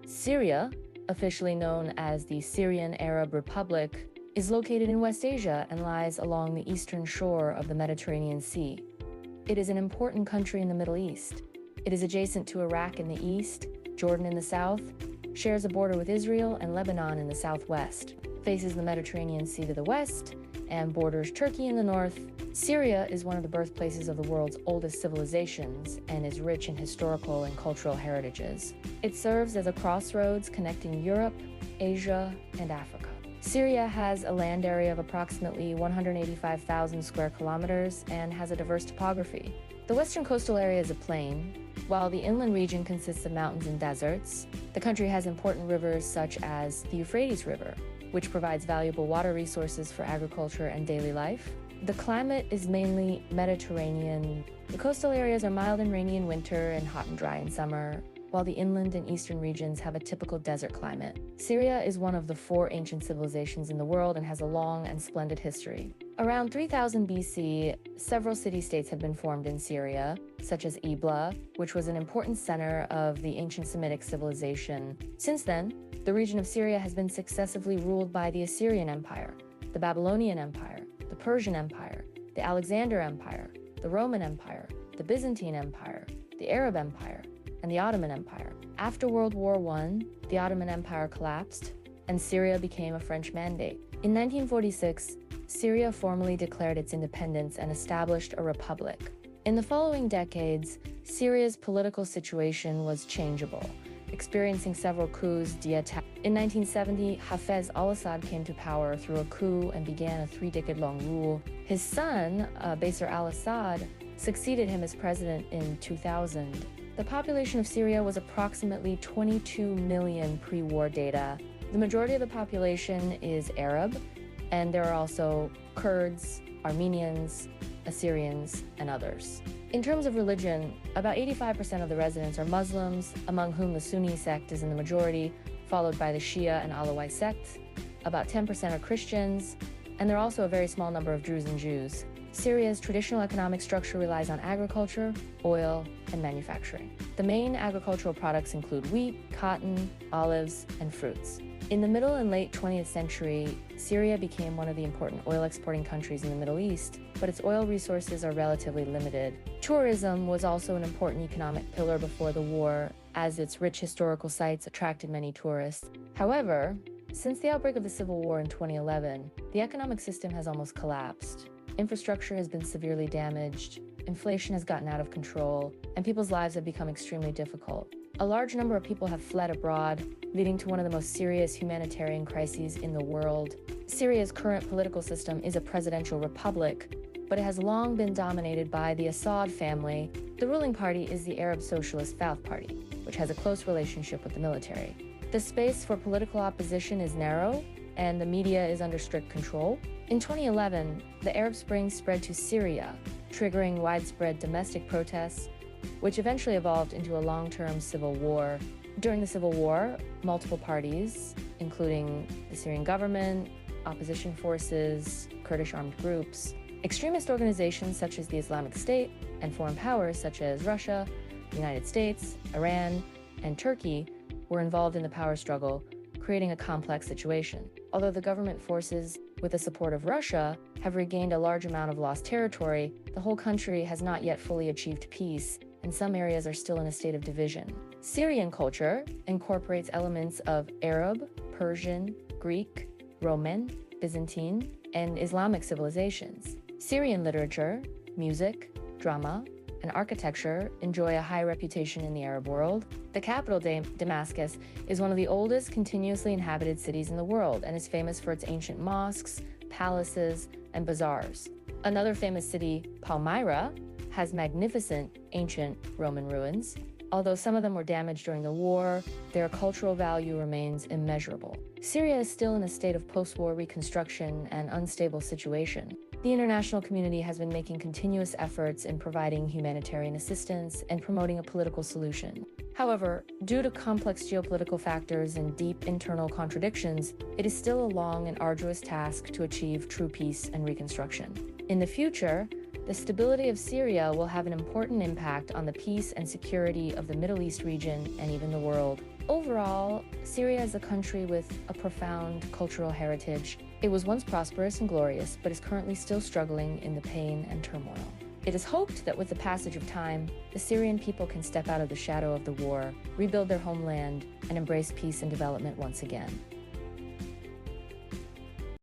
Syria, officially known as the Syrian Arab Republic, is located in West Asia and lies along the eastern shore of the Mediterranean Sea. It is an important country in the Middle East. It is adjacent to Iraq in the east, Jordan in the south, shares a border with Israel and Lebanon in the southwest, faces the Mediterranean Sea to the west, and borders Turkey in the north. Syria is one of the birthplaces of the world's oldest civilizations and is rich in historical and cultural heritages. It serves as a crossroads connecting Europe, Asia, and Africa. Syria has a land area of approximately 185,000 square kilometers and has a diverse topography. The western coastal area is a plain, while the inland region consists of mountains and deserts. The country has important rivers such as the Euphrates River, which provides valuable water resources for agriculture and daily life. The climate is mainly Mediterranean. The coastal areas are mild and rainy in winter and hot and dry in summer, while the inland and eastern regions have a typical desert climate. Syria is one of the 4 ancient civilizations in the world and has a long and splendid history. Around 3000 BC, several city-states have been formed in Syria, such as Ebla, which was an important center of the ancient Semitic civilization. Since then, the region of Syria has been successively ruled by the Assyrian Empire, the Babylonian Empire, the Persian Empire, the Alexander Empire, the Roman Empire, the Byzantine Empire, the Arab Empire, and the Ottoman Empire. After World War I, the Ottoman Empire collapsed, and Syria became a French mandate. In 1946, Syria formally declared its independence and established a republic. In the following decades, Syria's political situation was changeable, experiencing several coups d'etat. In 1970, Hafez al-Assad came to power through a coup and began a 3-decade-long rule. His son, Bashar al-Assad, succeeded him as president in 2000. The population of Syria was approximately 22 million pre-war data. The majority of the population is Arab, and there are also Kurds, Armenians, Assyrians, and others. In terms of religion, about 85% of the residents are Muslims, among whom the Sunni sect is in the majority, followed by the Shia and Alawite sects. About 10% are Christians, and there are also a very small number of Druze and Jews. Syria's traditional economic structure relies on agriculture, oil, and manufacturing. The main agricultural products include wheat, cotton, olives, and fruits. In the middle and late 20th century, Syria became one of the important oil-exporting countries in the Middle East, but its oil resources are relatively limited. Tourism was also an important economic pillar before the war, as its rich historical sites attracted many tourists. However, since the outbreak of the civil war in 2011, the economic system has almost collapsed. Infrastructure has been severely damaged, inflation has gotten out of control, and people's lives have become extremely difficult. A large number of people have fled abroad, leading to one of the most serious humanitarian crises in the world. Syria's current political system is a presidential republic, but it has long been dominated by the Assad family. The ruling party is the Arab Socialist Ba'ath Party, which has a close relationship with the military. The space for political opposition is narrow, and the media is under strict control. In 2011, the Arab Spring spread to Syria, triggering widespread domestic protests, which eventually evolved into a long-term civil war. During the civil war, multiple parties, including the Syrian government, opposition forces, Kurdish armed groups, extremist organizations such as the Islamic State, and foreign powers such as Russia, the United States, Iran, and Turkey were involved in the power struggle, creating a complex situation. Although the government forces, with the support of Russia, have regained a large amount of lost territory, the whole country has not yet fully achieved peace, and some areas are still in a state of division. Syrian culture incorporates elements of Arab, Persian, Greek, Roman, Byzantine, and Islamic civilizations. Syrian literature, music, drama, and architecture enjoy a high reputation in the Arab world. The capital, Damascus, is one of the oldest continuously inhabited cities in the world and is famous for its ancient mosques, palaces, and bazaars. Another famous city, Palmyra, has magnificent ancient Roman ruins. Although some of them were damaged during the war, their cultural value remains immeasurable. Syria is still in a state of post-war reconstruction and unstable situation. The international community has been making continuous efforts in providing humanitarian assistance and promoting a political solution. However, due to complex geopolitical factors and deep internal contradictions, it is still a long and arduous task to achieve true peace and reconstruction. In the future, the stability of Syria will have an important impact on the peace and security of the Middle East region and even the world. Overall, Syria is a country with a profound cultural heritage. It was once prosperous and glorious, but is currently still struggling in the pain and turmoil. It is hoped that with the passage of time, the Syrian people can step out of the shadow of the war, rebuild their homeland, and embrace peace and development once again.